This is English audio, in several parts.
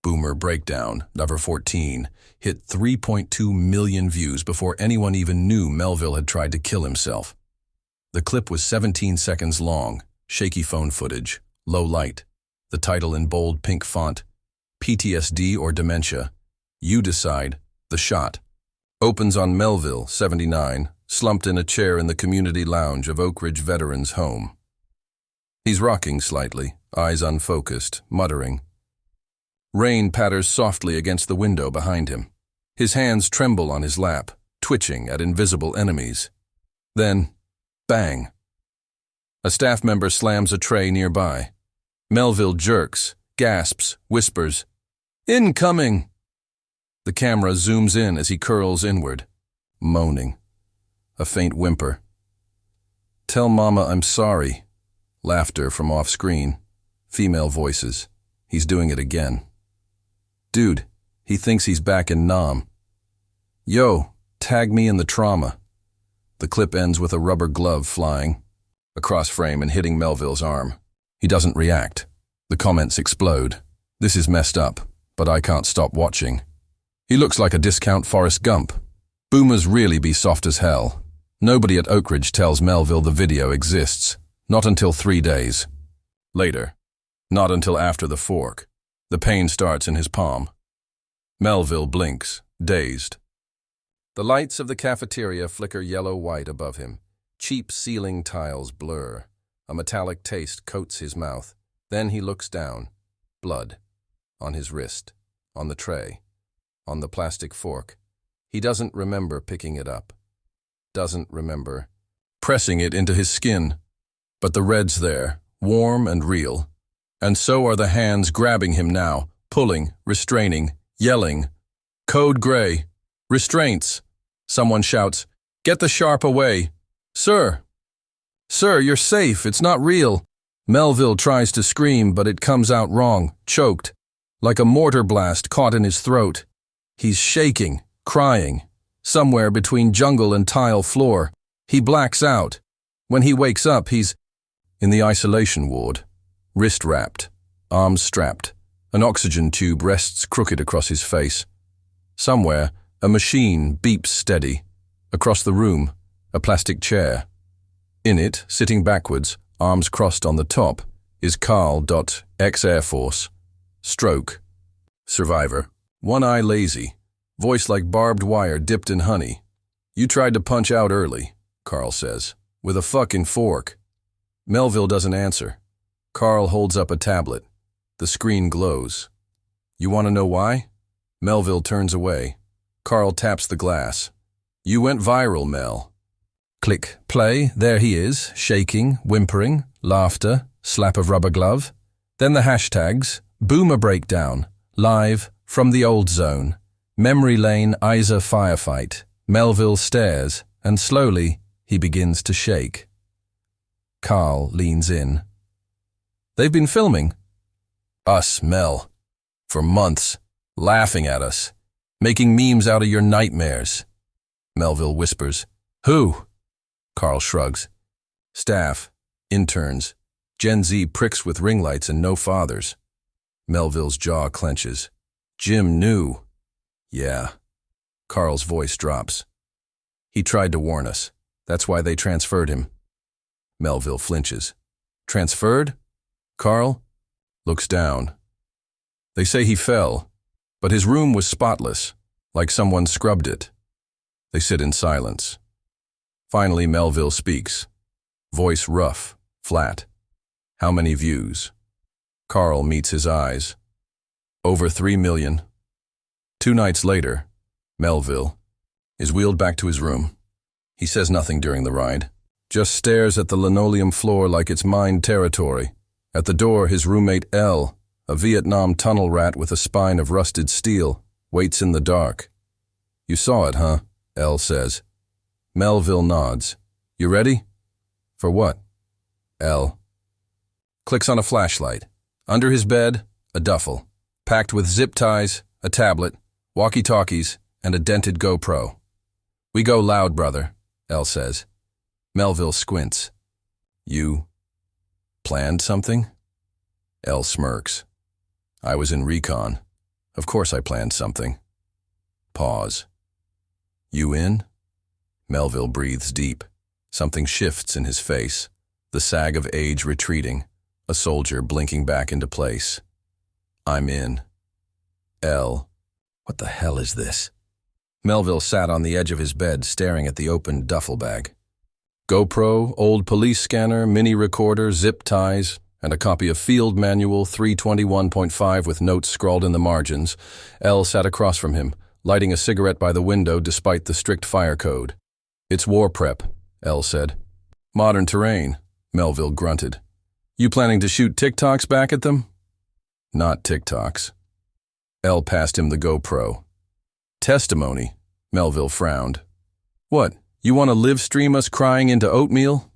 Boomer Breakdown, number 14, hit 3.2 million views before anyone even knew Melville had tried to kill himself. The clip was 17 seconds long, shaky phone footage, low light, the title in bold pink font, PTSD or dementia. You decide. The shot. Opens on Melville, 79, slumped in a chair in the community lounge of Oak Ridge Veterans Home. He's rocking slightly, eyes unfocused, muttering. Rain patters softly against the window behind him. His hands tremble on his lap, twitching at invisible enemies. Then, bang. A staff member slams a tray nearby. Melville jerks, gasps, whispers, "Incoming!" The camera zooms in as he curls inward, moaning. A faint whimper. "Tell Mama I'm sorry." Laughter from off-screen. Female voices. He's doing it again. Dude, he thinks he's back in Nam. Yo, tag me in the trauma. The clip ends with a rubber glove flying across frame and hitting Melville's arm. He doesn't react. The comments explode. This is messed up, but I can't stop watching. He looks like a discount Forrest Gump. Boomers really be soft as hell. Nobody at Oak Ridge tells Melville the video exists. Not until 3 days. Later. Not until after the fork. The pain starts in his palm. Melville blinks, dazed. The lights of the cafeteria flicker yellow-white above him. Cheap ceiling tiles blur. A metallic taste coats his mouth. Then he looks down. Blood. On his wrist. On the tray. On the plastic fork. He doesn't remember picking it up. Doesn't remember pressing it into his skin. But the red's there, warm and real. And so are the hands grabbing him now, pulling, restraining, yelling. Code gray. Restraints. Someone shouts, "Get the sharp away." "Sir! Sir, you're safe, it's not real." Melville tries to scream, but it comes out wrong, choked, like a mortar blast caught in his throat. He's shaking, crying, somewhere between jungle and tile floor. He blacks out. When he wakes up, he's in the isolation ward, wrist wrapped, arms strapped. An oxygen tube rests crooked across his face. Somewhere, a machine beeps steady. Across the room, a plastic chair. In it, sitting backwards, arms crossed on the top, is Carl. Ex-Air Force. Stroke. Survivor. One eye lazy. Voice like barbed wire dipped in honey. "You tried to punch out early," Carl says. "With a fucking fork." Melville doesn't answer. Carl holds up a tablet. The screen glows. "You want to know why?" Melville turns away. Carl taps the glass. "You went viral, Mel." Click, play, there he is, shaking, whimpering, laughter, slap of rubber glove. Then the hashtags, Boomer Breakdown, live, from the old zone, Memory Lane Isa firefight, Melville stares, and slowly he begins to shake. Carl leans in. "They've been filming." "Us, Mel. For months, laughing at us, making memes out of your nightmares." Melville whispers. "Who?" Carl shrugs. "Staff, interns, Gen Z pricks with ring lights and no fathers." Melville's jaw clenches. "Jim knew." "Yeah." Carl's voice drops. "He tried to warn us. That's why they transferred him." Melville flinches. "Transferred?" Carl looks down. They say he fell, but his room was spotless, like someone scrubbed it. They sit in silence. Finally, Melville speaks. Voice rough, flat. "How many views?" Carl meets his eyes. "Over 3 million. 2 nights later, Melville is wheeled back to his room. He says nothing during the ride, just stares at the linoleum floor like it's mine territory. At the door, his roommate L, a Vietnam tunnel rat with a spine of rusted steel, waits in the dark. "You saw it, huh?" L says. Melville nods. "You ready?" "For what?" L clicks on a flashlight. Under his bed, a duffel, packed with zip ties, a tablet, walkie-talkies, and a dented GoPro. "We go loud, brother," L says. Melville squints. "You planned something?" L smirks. "I was in recon. Of course I planned something. Pause. You in? Melville breathes deep. Something shifts in his face. The sag of age retreating. A soldier blinking back into place. I'm in. L. What the hell is this? Melville sat on the edge of his bed, staring at the open duffel bag. GoPro, old police scanner, mini recorder, zip ties, and a copy of Field Manual 321.5 with notes scrawled in the margins. L sat across from him, lighting a cigarette by the window despite the strict fire code. It's war prep, L said. Modern terrain, Melville grunted. You planning to shoot TikToks back at them? Not TikToks. L passed him the GoPro. Testimony, Melville frowned. What, you want to live stream us crying into oatmeal?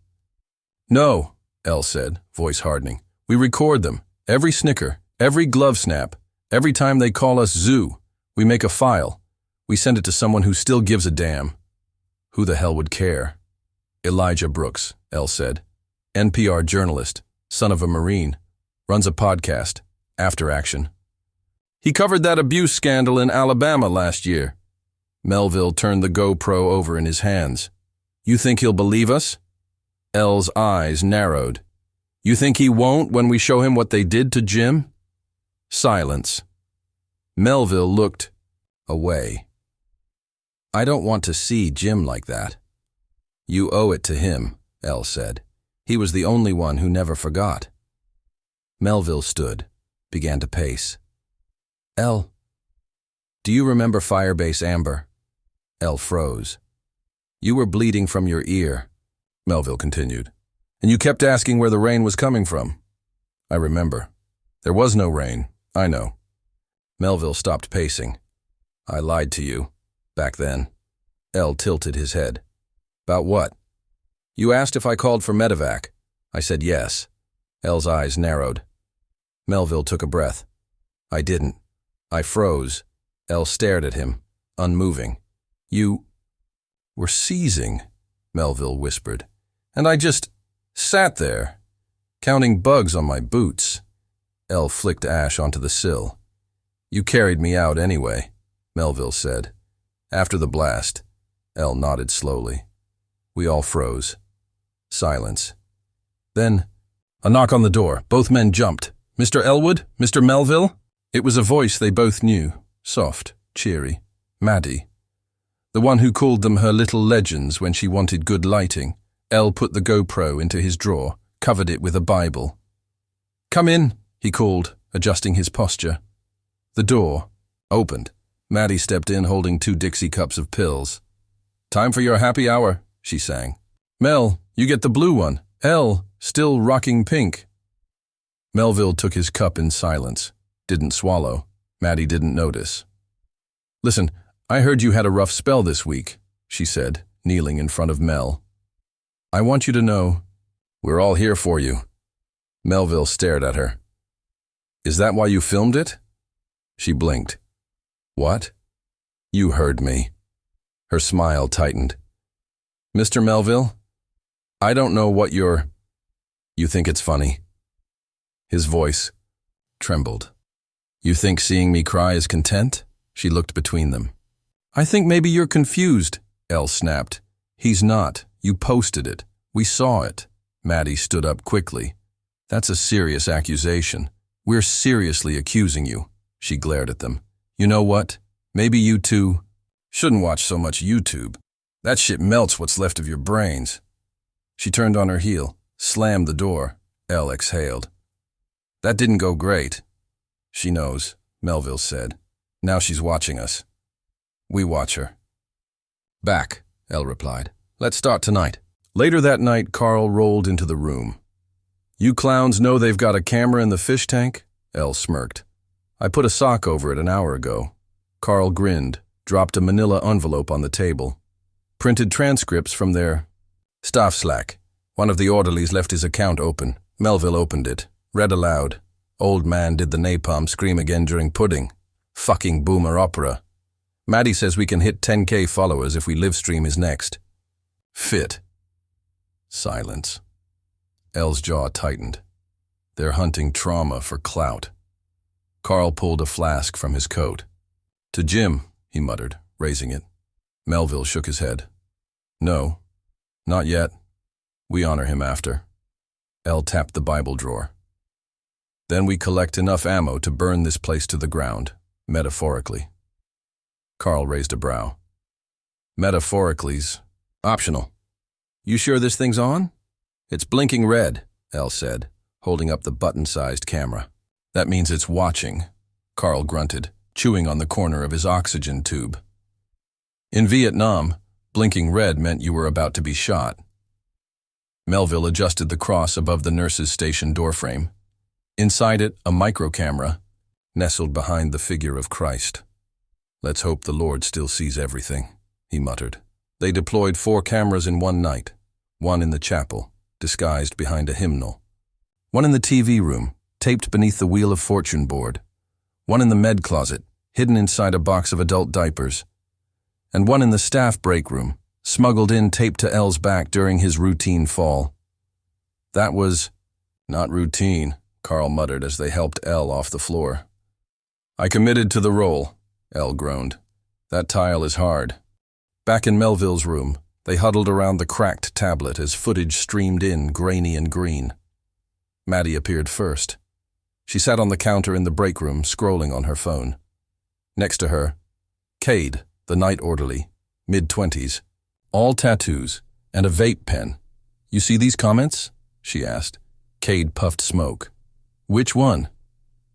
No, L said, voice hardening. We record them. Every snicker, every glove snap, every time they call us zoo. We make a file. We send it to someone who still gives a damn. Who the hell would care? Elijah Brooks, L said. NPR journalist, son of a Marine. Runs a podcast, After Action. He covered that abuse scandal in Alabama last year. Melville turned the GoPro over in his hands. You think he'll believe us? L's eyes narrowed. You think he won't when we show him what they did to Jim? Silence. Melville looked away. I don't want to see Jim like that. You owe it to him, L said. He was the only one who never forgot. Melville stood, began to pace. L, do you remember Firebase Amber? L froze. You were bleeding from your ear, Melville continued, and you kept asking where the rain was coming from. I remember. There was no rain, I know. Melville stopped pacing. I lied to you, back then. L tilted his head. About what? You asked if I called for medevac. I said yes. L's eyes narrowed. Melville took a breath. I didn't. I froze. L stared at him, unmoving. You were seizing, Melville whispered, and I just sat there, counting bugs on my boots. L flicked ash onto the sill. You carried me out anyway, Melville said. After the blast, L nodded slowly. We all froze. Silence. Then, a knock on the door. Both men jumped. Mr. Elwood? Mr. Melville? It was a voice they both knew, soft, cheery. Maddie. The one who called them her little legends when she wanted good lighting. L put the GoPro into his drawer, covered it with a Bible. Come in, he called, adjusting his posture. The door opened. Maddie stepped in holding 2 Dixie cups of pills. Time for your happy hour, she sang. Mel, you get the blue one. L, still rocking pink. Melville took his cup in silence. Didn't swallow. Maddie didn't notice. Listen, I heard you had a rough spell this week, she said, kneeling in front of Mel. I want you to know, we're all here for you. Melville stared at her. Is that why you filmed it? She blinked. What? You heard me. Her smile tightened. Mr. Melville, I don't know what you think it's funny. His voice trembled. You think seeing me cry is content? She looked between them. I think maybe you're confused, Elle snapped. He's not. You posted it. We saw it. Maddie stood up quickly. That's a serious accusation. We're seriously accusing you. She glared at them. You know what? Maybe you two shouldn't watch so much YouTube. That shit melts what's left of your brains. She turned on her heel, slammed the door. Elle exhaled. That didn't go great. She knows, Melville said. Now she's watching us. We watch her. Back, Elle replied. Let's start tonight. Later that night, Carl rolled into the room. You clowns know they've got a camera in the fish tank? Elle smirked. I put a sock over it an hour ago. Carl grinned, dropped a manila envelope on the table. Printed transcripts from their staff Slack. One of the orderlies left his account open. Melville opened it, read aloud. Old man did the napalm scream again during pudding. Fucking boomer opera. Maddie says we can hit 10K followers if we live stream his next. Fit. Silence. Elle's jaw tightened. They're hunting trauma for clout. Carl pulled a flask from his coat. "To Jim," he muttered, raising it. Melville shook his head. "No, not yet. We honor him after." Elle tapped the Bible drawer. "Then we collect enough ammo to burn this place to the ground, metaphorically." Carl raised a brow. "Metaphorically's optional." "You sure this thing's on?" "It's blinking red," Elle said, holding up the button-sized camera. "That means it's watching," Carl grunted, chewing on the corner of his oxygen tube. "In Vietnam, blinking red meant you were about to be shot." Melville adjusted the cross above the nurse's station doorframe. Inside it, a micro-camera, nestled behind the figure of Christ. "Let's hope the Lord still sees everything," he muttered. They deployed 4 cameras in one night, one in the chapel, disguised behind a hymnal, one in the TV room, taped beneath the Wheel of Fortune board, one in the med closet, hidden inside a box of adult diapers, and one in the staff break room, smuggled in taped to Elle's back during his routine fall. That was not routine, Carl muttered as they helped Elle off the floor. "I committed to the role," Elle groaned. "That tile is hard." Back in Melville's room, they huddled around the cracked tablet as footage streamed in, grainy and green. Maddie appeared first. She sat on the counter in the break room, scrolling on her phone. Next to her, Cade, the night orderly, mid-20s, all tattoos, and a vape pen. "You see these comments?" she asked. Cade puffed smoke. "Which one?"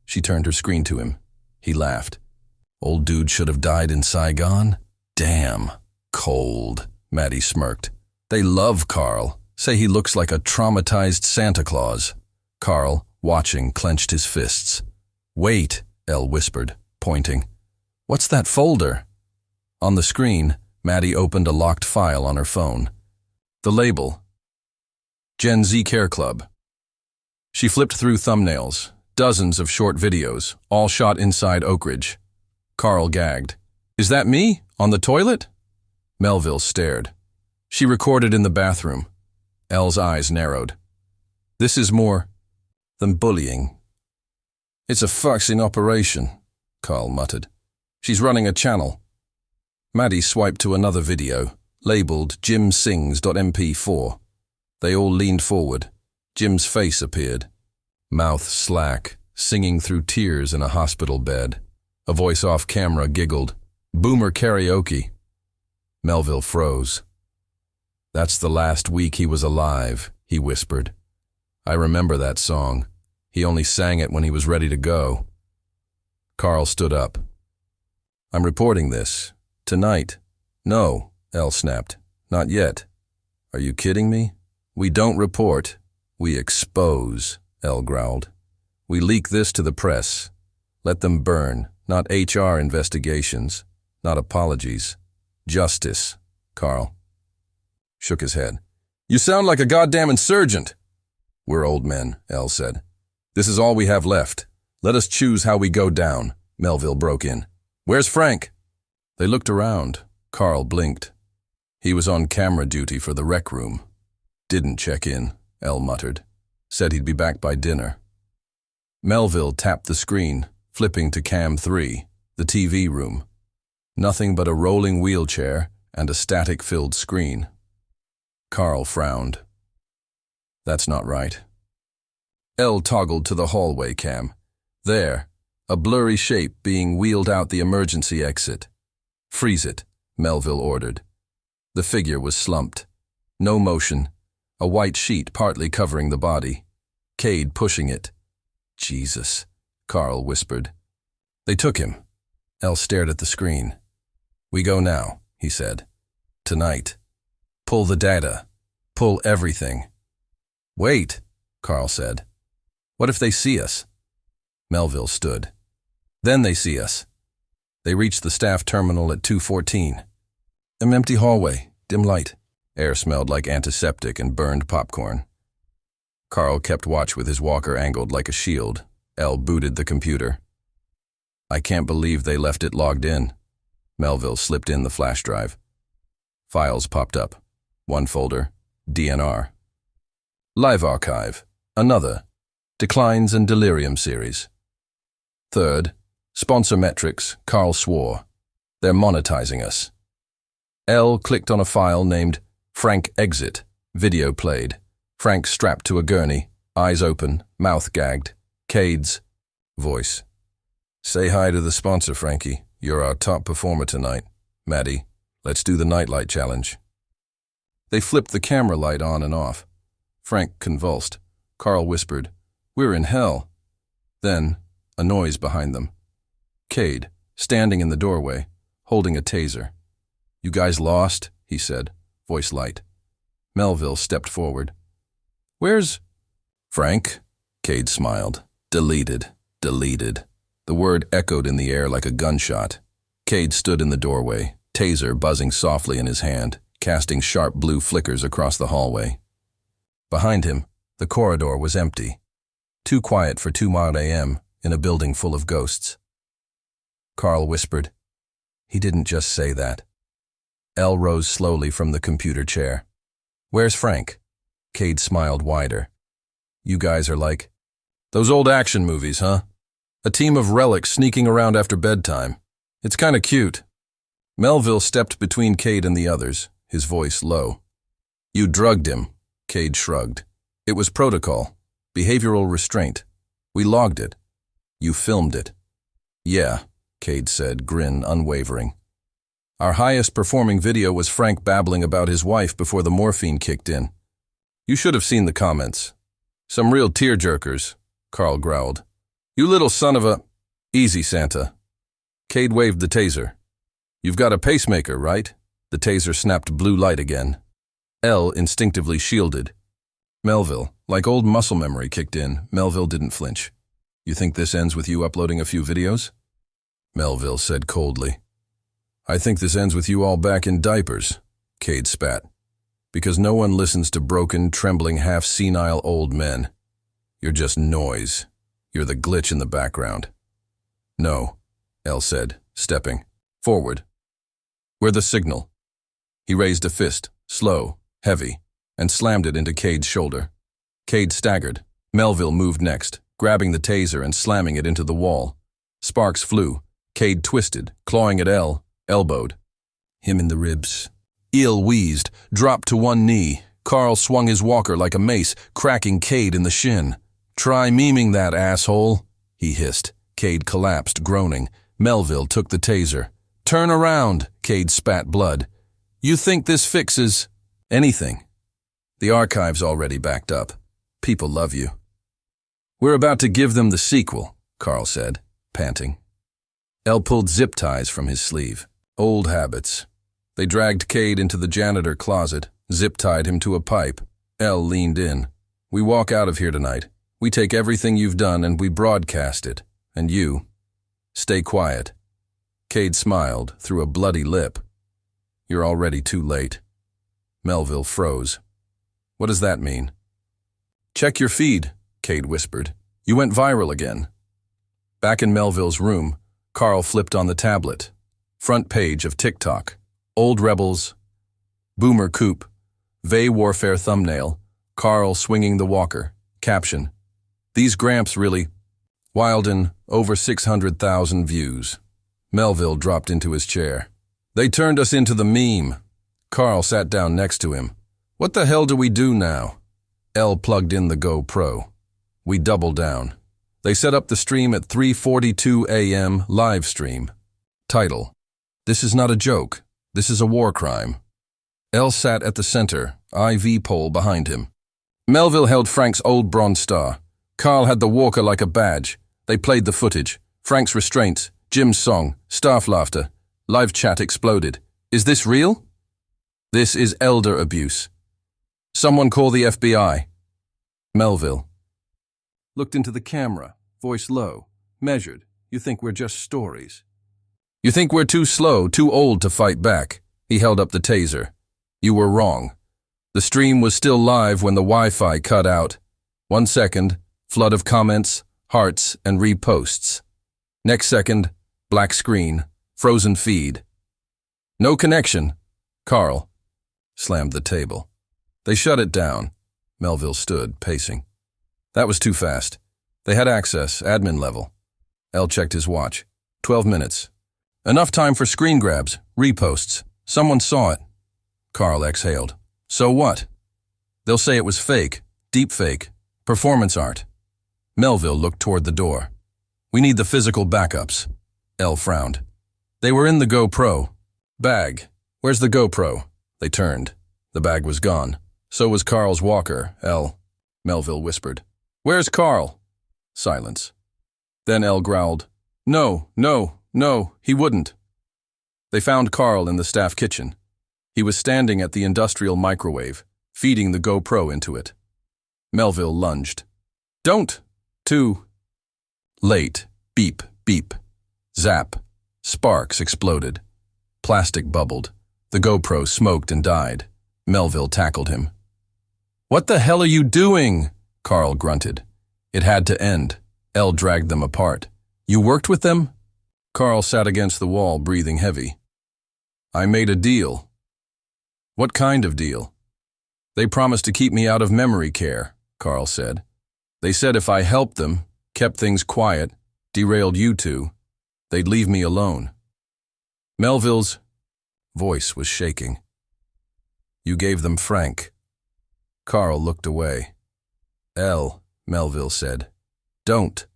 She turned her screen to him. He laughed. "Old dude should have died in Saigon? Damn. Cold," Maddie smirked. "They love Carl. Say he looks like a traumatized Santa Claus." Carl, watching, clenched his fists. "Wait," Elle whispered, pointing. "What's that folder?" On the screen, Maddie opened a locked file on her phone. The label: Gen Z Care Club. She flipped through thumbnails, dozens of short videos, all shot inside Oak Ridge. Carl gagged. "Is that me? On the toilet?" Melville stared. "She recorded in the bathroom." Elle's eyes narrowed. "This is more than bullying." "It's a fucking operation," Carl muttered. "She's running a channel." Maddie swiped to another video, labeled JimSings.mp4. They all leaned forward. Jim's face appeared. Mouth slack, singing through tears in a hospital bed. A voice off camera giggled. "Boomer karaoke." Melville froze. "That's the last week he was alive," he whispered. "I remember that song. He only sang it when he was ready to go." Carl stood up. "I'm reporting this. Tonight." "No," Elle snapped. "Not yet." "Are you kidding me?" "We don't report. We expose," Elle growled. "We leak this to the press. Let them burn. Not HR investigations. Not apologies. Justice." Carl shook his head. "You sound like a goddamn insurgent." "We're old men," Elle said. "This is all we have left. Let us choose how we go down," Melville broke in. "Where's Frank?" They looked around. Carl blinked. He was on camera duty for the rec room. "Didn't check in," Elle muttered. "Said he'd be back by dinner." Melville tapped the screen, flipping to cam 3, the TV room. Nothing but a rolling wheelchair and a static-filled screen. Carl frowned. "That's not right." Elle toggled to the hallway cam. There, a blurry shape being wheeled out the emergency exit. "Freeze it," Melville ordered. The figure was slumped. No motion. A white sheet partly covering the body. Cade pushing it. "Jesus," Carl whispered. "They took him." Elle stared at the screen. "We go now," he said. "Tonight. Pull the data. Pull everything." "Wait," Carl said. "What if they see us?" Melville stood. "Then they see us." They reached the staff terminal at 2:14. An empty hallway, dim light. Air smelled like antiseptic and burned popcorn. Carl kept watch with his walker angled like a shield. Elle booted the computer. "I can't believe they left it logged in." Melville slipped in the flash drive. Files popped up. One folder, DNR. Live archive, another, Declines and Delirium series. Third, sponsor metrics, Carl swore. They're monetizing us. L clicked on a file named Frank Exit. Video played. Frank strapped to a gurney, eyes open, mouth gagged. Cade's voice. Say hi to the sponsor, Frankie. You're our top performer tonight. Maddie, let's do the nightlight challenge. They flipped the camera light on and off. Frank convulsed. Carl whispered, "We're in hell." Then, a noise behind them. Cade, standing in the doorway, holding a taser. "You guys lost," he said, voice light. Melville stepped forward. "Where's—" "Frank?" Cade smiled. "Deleted. Deleted." The word echoed in the air like a gunshot. Cade stood in the doorway, taser buzzing softly in his hand, casting sharp blue flickers across the hallway. Behind him, the corridor was empty. Too quiet for 2 a.m. in a building full of ghosts. Carl whispered, "He didn't just say that." Elle rose slowly from the computer chair. "Where's Frank?" Cade smiled wider. "You guys are like those old action movies, huh? A team of relics sneaking around after bedtime. It's kinda cute." Melville stepped between Cade and the others, his voice low. "You drugged him," Cade shrugged. "It was protocol. Behavioral restraint. We logged it. You filmed it." "Yeah," Cade said, grin unwavering. "Our highest performing video was Frank babbling about his wife before the morphine kicked in. You should have seen the comments. Some real tearjerkers," Carl growled. "You little son of a—" "Easy, Santa." Cade waved the taser. "You've got a pacemaker, right?" The taser snapped blue light again. Elle instinctively shielded. Melville, like old muscle memory kicked in, Melville didn't flinch. "You think this ends with you uploading a few videos?" Melville said coldly. "I think this ends with you all back in diapers," Cade spat. "Because no one listens to broken, trembling, half-senile old men. You're just noise. You're the glitch in the background." "No," Elle said, stepping forward. "We're the signal." He raised a fist, slow, heavy, and slammed it into Cade's shoulder. Cade staggered. Melville moved next, grabbing the taser and slamming it into the wall. Sparks flew. Cade twisted, clawing at Elle, elbowed. Him in the ribs. Elle wheezed, dropped to one knee. Carl swung his walker like a mace, cracking Cade in the shin. "Try memeing that, asshole," he hissed. Cade collapsed, groaning. Melville took the taser. "Turn around," Cade spat blood. "You think this fixes—" "Anything. The archive's already backed up. People love you." "We're about to give them the sequel," Carl said, panting. Elle pulled zip ties from his sleeve. Old habits. They dragged Cade into the janitor closet, zip-tied him to a pipe. Elle leaned in. "We walk out of here tonight. We take everything you've done and we broadcast it. And you, stay quiet." Cade smiled through a bloody lip. "You're already too late." Melville froze. "What does that mean?" "Check your feed," Cade whispered. "You went viral again." Back in Melville's room, Carl flipped on the tablet. Front page of TikTok. Old Rebels. Boomer Coop. Vey Warfare thumbnail. Carl swinging the walker. Caption. "These Gramps really—" Wilden, over 600,000 views. Melville dropped into his chair. "They turned us into the meme." Carl sat down next to him. "What the hell do we do now?" Elle plugged in the GoPro. "We double down." They set up the stream at 3:42 a.m. live stream. Title: "This is not a joke. This is a war crime." Elle sat at the center, IV pole behind him. Melville held Frank's old Bronze Star. Carl had the walker like a badge. They played the footage. Frank's restraints, Jim's song, staff laughter. Live chat exploded. "Is this real?" "This is elder abuse. Someone call the FBI." Melville looked into the camera, voice low, measured. "You think we're just stories? You think we're too slow, too old to fight back?" He held up the taser. "You were wrong. The stream was still live when the Wi-Fi cut out. 1 second, flood of comments, hearts, and reposts. Next second, black screen, frozen feed. No connection." Carl slammed the table. "They shut it down." Melville stood, pacing. "That was too fast. They had access, admin level. L checked his watch. 12 minutes. Enough time for screen grabs, reposts. Someone saw it. Carl exhaled. So what? They'll say it was fake, deep fake, performance art. Melville looked toward the door. We need the physical backups. L frowned. They were in the GoPro. Bag. Where's the GoPro? They turned. The bag was gone. So was Carl's walker, L. Melville whispered. Where's Carl? Silence. Then L growled. No, he wouldn't. They found Carl in the staff kitchen. He was standing at the industrial microwave, feeding the GoPro into it. Melville lunged. Don't! Too late. Beep, beep. Zap. Sparks exploded. Plastic bubbled. The GoPro smoked and died. Melville tackled him. What the hell are you doing? Carl grunted. It had to end. L dragged them apart. You worked with them? Carl sat against the wall, breathing heavy. I made a deal. What kind of deal? They promised to keep me out of memory care, Carl said. They said if I helped them, kept things quiet, derailed you two, they'd leave me alone. Melville's voice was shaking. You gave them Frank. Carl looked away. L, Melville said. Don't.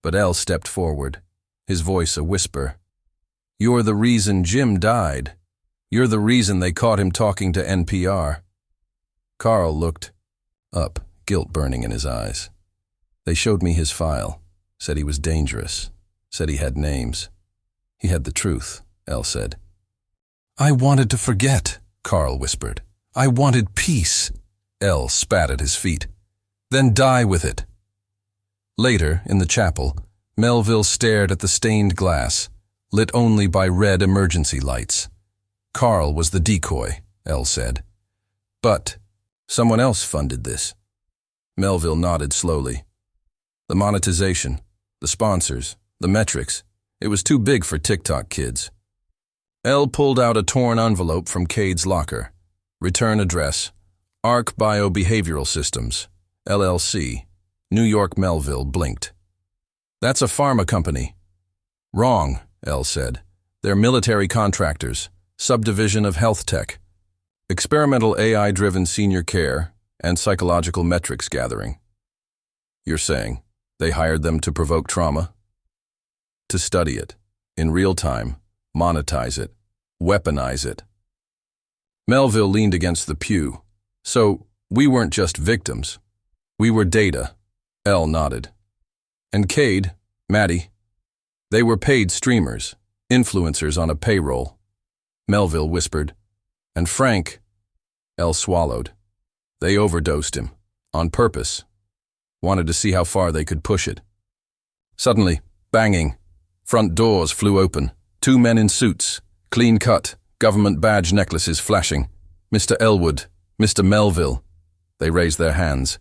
But L stepped forward, his voice a whisper. You're the reason Jim died. You're the reason they caught him talking to NPR. Carl looked up, guilt burning in his eyes. They showed me his file, said he was dangerous, said he had names. He had the truth, L said. I wanted to forget, Carl whispered. I wanted peace. L spat at his feet. Then die with it. Later, in the chapel, Melville stared at the stained glass, lit only by red emergency lights. Carl was the decoy, L said. But someone else funded this. Melville nodded slowly. The monetization, the sponsors, the metrics, it was too big for TikTok kids. L pulled out a torn envelope from Cade's locker. Return address, Arc Biobehavioral Systems, LLC, New York. Melville blinked. That's a pharma company. Wrong, L said. They're military contractors, subdivision of health tech. Experimental AI-driven senior care and psychological metrics gathering. You're saying they hired them to provoke trauma? To study it, in real time, monetize it, weaponize it. Melville leaned against the pew. So, we weren't just victims. We were data. L nodded. And Cade, Maddie, they were paid streamers, influencers on a payroll. Melville whispered. And Frank, L swallowed. They overdosed him, on purpose. Wanted to see how far they could push it. Suddenly, banging. Front doors flew open. 2 men in suits, clean cut, government badge necklaces flashing. Mr. Elwood, Mr. Melville. They raised their hands.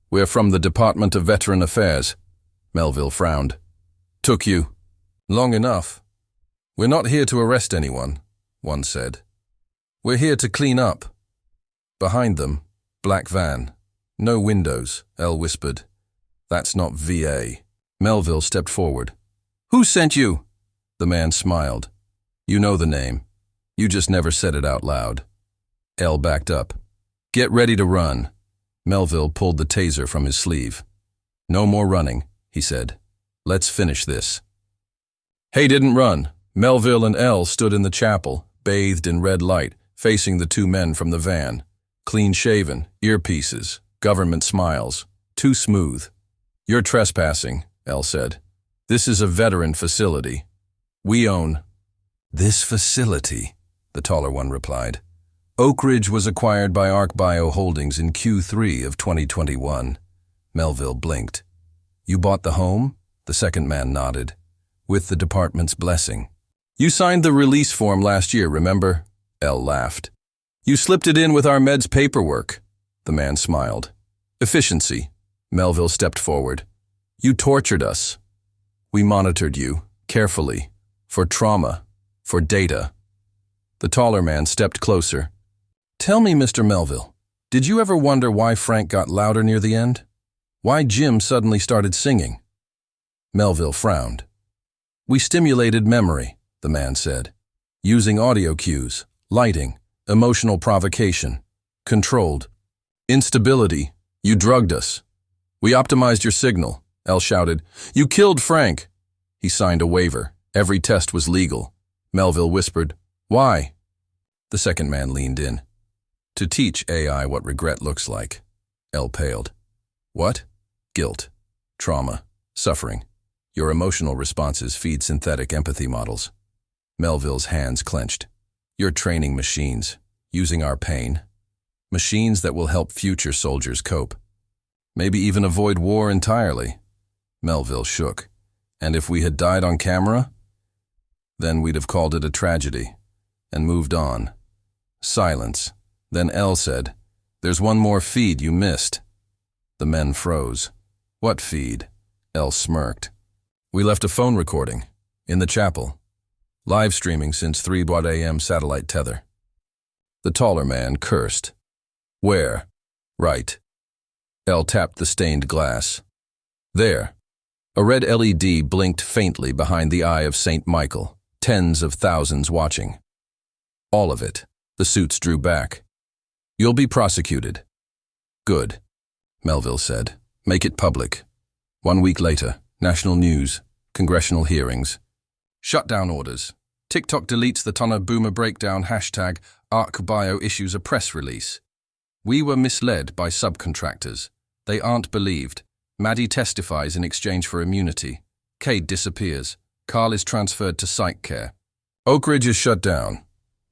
We're from the Department of Veteran Affairs. Melville frowned. Took you long enough. We're not here to arrest anyone, one said. We're here to clean up. Behind them, black van. No windows, L whispered. That's not VA. Melville stepped forward. Who sent you? The man smiled. You know the name. You just never said it out loud. L backed up. Get ready to run. Melville pulled the taser from his sleeve. No more running, he said. Let's finish this. Hay didn't run. Melville and L stood in the chapel, bathed in red light, facing the 2 men from the van. Clean-shaven, earpieces, government smiles. Too smooth. You're trespassing, L said. This is a veteran facility. We own this facility, the taller one replied. Oak Ridge was acquired by Arc Bio Holdings in Q3 of 2021. Melville blinked. You bought the home? The second man nodded. With the department's blessing. You signed the release form last year, remember? L laughed. You slipped it in with our meds paperwork. The man smiled. Efficiency. Melville stepped forward. You tortured us. We monitored you, carefully, for trauma, for data. The taller man stepped closer. Tell me, Mr. Melville, did you ever wonder why Frank got louder near the end? Why Jim suddenly started singing? Melville frowned. We stimulated memory, the man said, using audio cues, lighting, emotional provocation, controlled. Instability, you drugged us. We optimized your signal, Elle shouted. You killed Frank. He signed a waiver. Every test was legal. Melville whispered, Why? The second man leaned in. To teach AI what regret looks like. Elle paled. What? Guilt, trauma, suffering. Your emotional responses feed synthetic empathy models. Melville's hands clenched. You're training machines, using our pain. Machines that will help future soldiers cope. Maybe even avoid war entirely. Melville shook. And if we had died on camera? Then we'd have called it a tragedy and moved on. Silence. Then Elle said, There's one more feed you missed. The men froze. What feed? Elle smirked. We left a phone recording in the chapel, live streaming since 3 a.m. satellite tether. The taller man cursed. Where? Right. Elle tapped the stained glass. There. A red LED blinked faintly behind the eye of St. Michael, tens of thousands watching. All of it. The suits drew back. You'll be prosecuted. Good, Melville said. Make it public. 1 week later, national news, congressional hearings. Shutdown orders. TikTok deletes the Tonner Boomer Breakdown hashtag. ArcBio issues a press release. We were misled by subcontractors. They aren't believed. Maddie testifies in exchange for immunity. Cade disappears. Carl is transferred to psych care. Oak Ridge is shut down.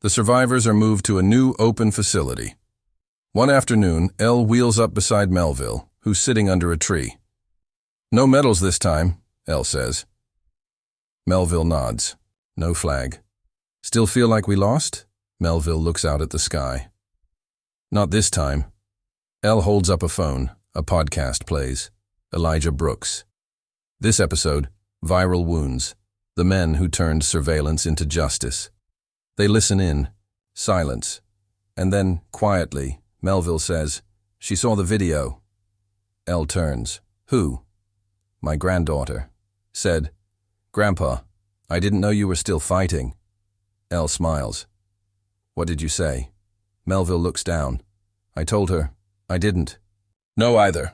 The survivors are moved to a new open facility. One afternoon, Elle wheels up beside Melville, who's sitting under a tree. No medals this time, Elle says. Melville nods. No flag. Still feel like we lost? Melville looks out at the sky. Not this time. Elle holds up a phone. A podcast plays. Elijah Brooks. This episode, Viral Wounds. The men who turned surveillance into justice. They listen in. Silence. And then, quietly, Melville says, She saw the video. Elle turns. Who? My granddaughter. Said, Grandpa, I didn't know you were still fighting. Elle smiles. What did you say? Melville looks down. I told her, I didn't. No either.